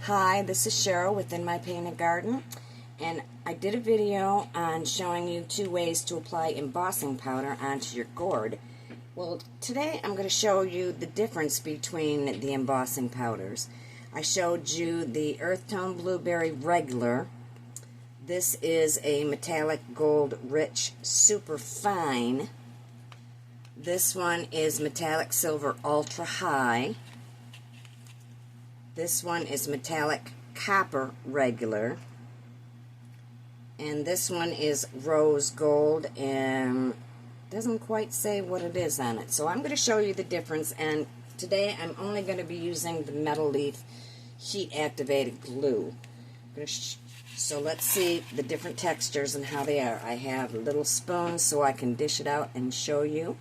Hi, this is Cheryl within my painted garden, and I did a video on showing you 2 ways to apply embossing powder onto your gourd. Well, today I'm going to show you the difference between the embossing powders. I showed you the Earth Tone Blueberry Regular. This is a metallic gold rich super fine. This one is metallic silver ultra high. This one is metallic copper regular, and this one is rose gold, and doesn't quite say what it is on it. So I'm going to show you the difference, and today I'm only going to be using the metal leaf heat activated glue. So let's see the different textures and how they are. I have little spoons so I can dish it out and show you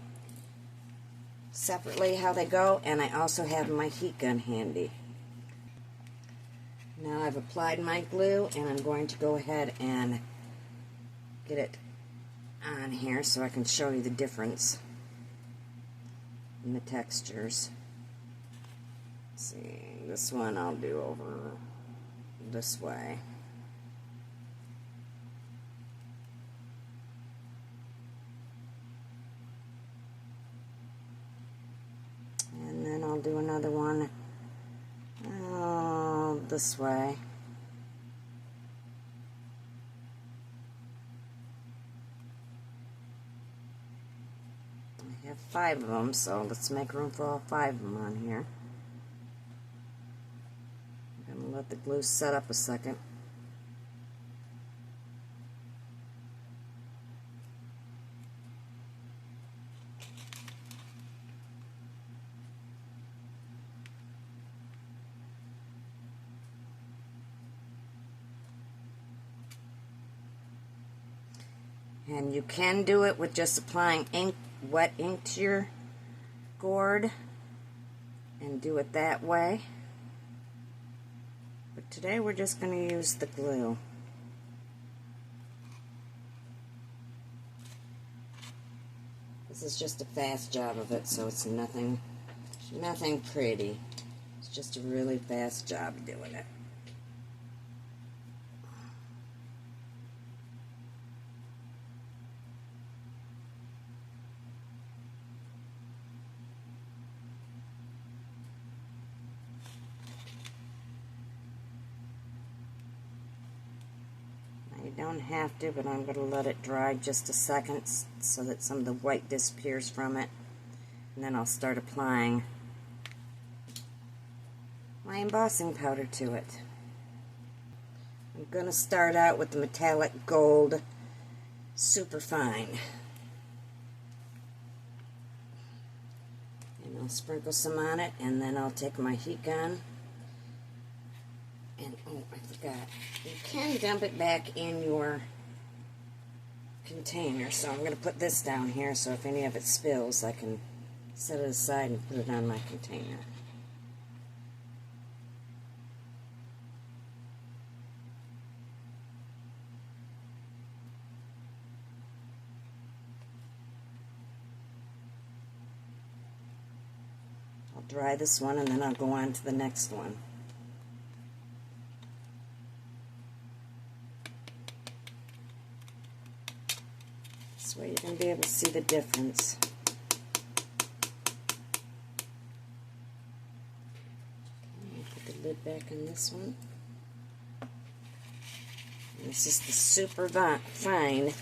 separately how they go, and I also have my heat gun handy. Now I've applied my glue, and I'm going to go ahead and get it on here so I can show you the difference in the textures. Let's see, this one I'll do over this way. And then I'll do another one this way. I have 5 of them, so let's make room for all 5 of them on here. I'm going to let the glue set up a second. And you can do it with just applying ink, wet ink to your gourd, and do it that way. But today we're just going to use the glue. This is just a fast job of it, so it's nothing pretty. It's just a really fast job doing it. You don't have to, but I'm going to let it dry just a second so that some of the white disappears from it. And then I'll start applying my embossing powder to it. I'm going to start out with the metallic gold super fine. And I'll sprinkle some on it, and then I'll take my heat gun. And, oh, I forgot, you can dump it back in your container. So I'm going to put this down here so if any of it spills, I can set it aside and put it on my container. I'll dry this one, and then I'll go on to the next one. This way you're going to be able to see the difference. Put the lid back on this one. And this is the super fine.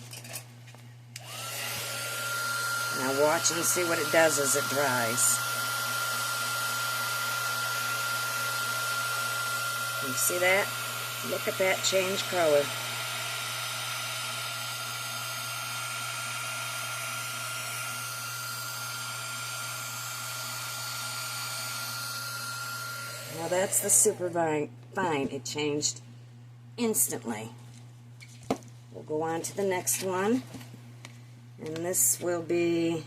Now watch and see what it does as it dries. Can you see that? Look at that change color. Now that's the super fine. It changed instantly. We'll go on to the next one. And this will be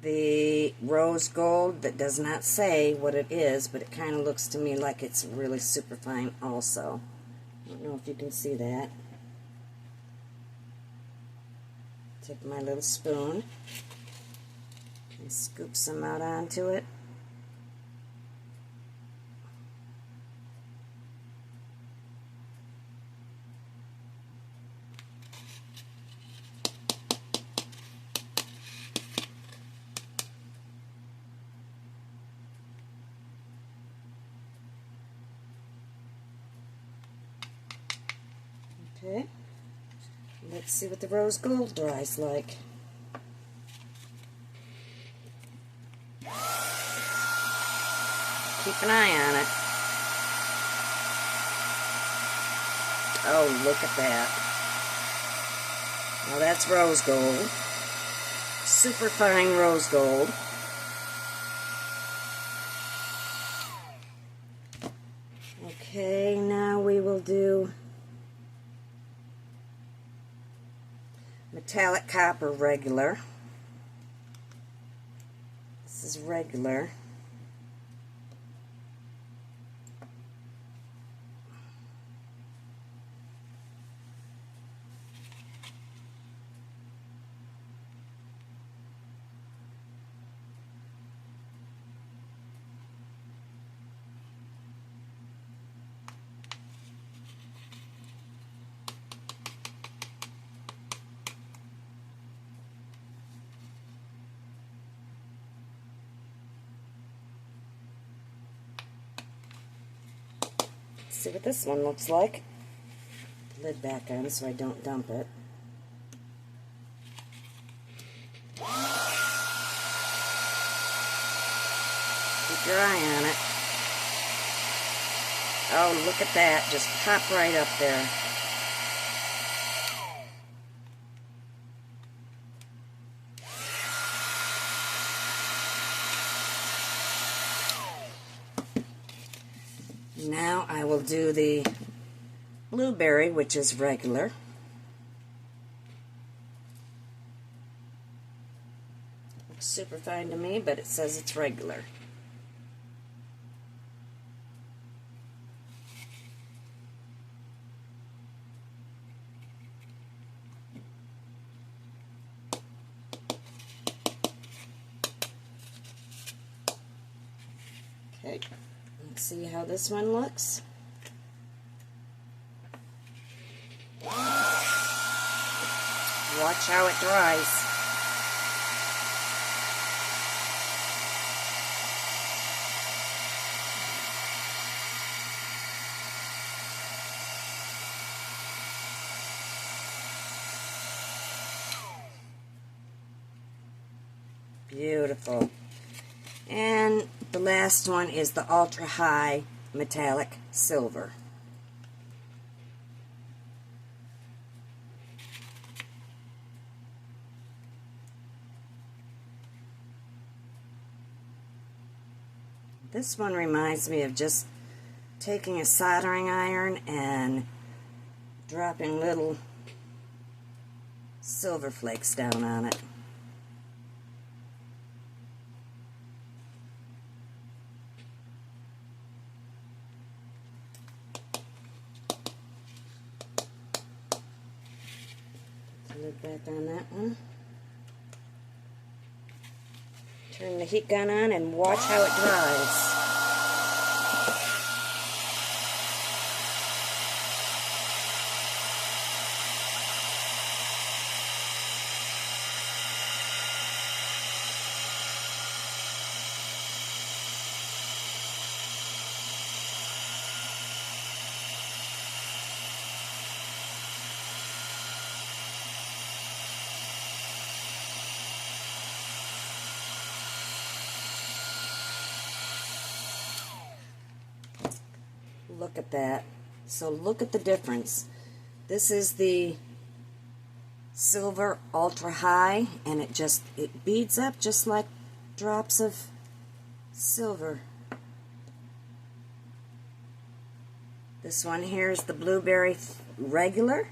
the rose gold that does not say what it is, but it kind of looks to me like it's really super fine also. I don't know if you can see that. Take my little spoon and scoop some out onto it. Okay, let's see what the rose gold dries like. Keep an eye on it. Oh, look at that. Now that's rose gold. Super fine rose gold. Okay, now we will do metallic copper regular. This is regular. See what this one looks like. Lid back on so I don't dump it. Keep your eye on it. Oh, look at that. Just pop right up there. Now I will do the blueberry, which is regular. Looks super fine to me, but it says it's regular. Okay, let's see how this one looks. Watch how it dries. Beautiful. And the last one is the ultra high metallic silver. This one reminds me of just taking a soldering iron and dropping little silver flakes down on it. Put the lid back on that one. Turn the heat gun on and watch how it dries. Look at that. So look at the difference. This is the silver ultra high, and it beads up just like drops of silver. This one here is the blueberry regular.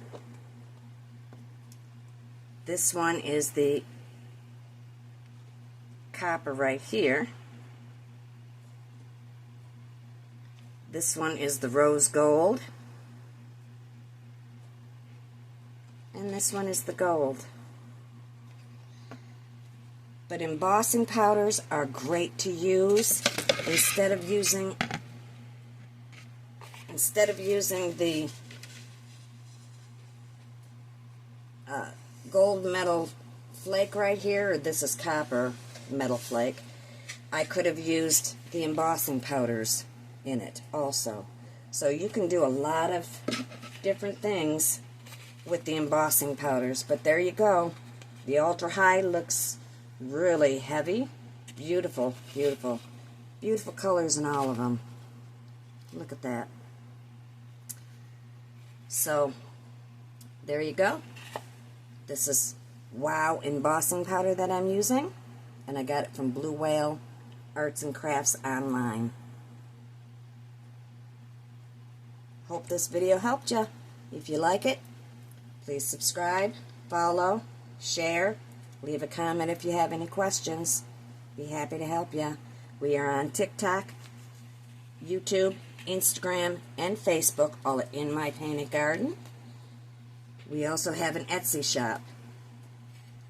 This one is the copper right here. This one is the rose gold. And this one is the gold. But embossing powders are great to use instead of using the gold metal flake right here, or this is copper metal flake. I could have used the embossing powders in it also. So you can do a lot of different things with the embossing powders. But there you go. The Ultra High looks really heavy. Beautiful, beautiful. Beautiful colors in all of them. Look at that. So, there you go. This is Wow embossing powder that I'm using. And I got it from Blue Whale Arts and Crafts online. Hope this video helped you. If you like it, please subscribe, follow, share, leave a comment if you have any questions. Be happy to help you. We are on TikTok, YouTube, Instagram, and Facebook, all at In My Painted Garden. We also have an Etsy shop,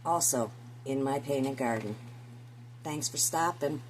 also In My Painted Garden. Thanks for stopping.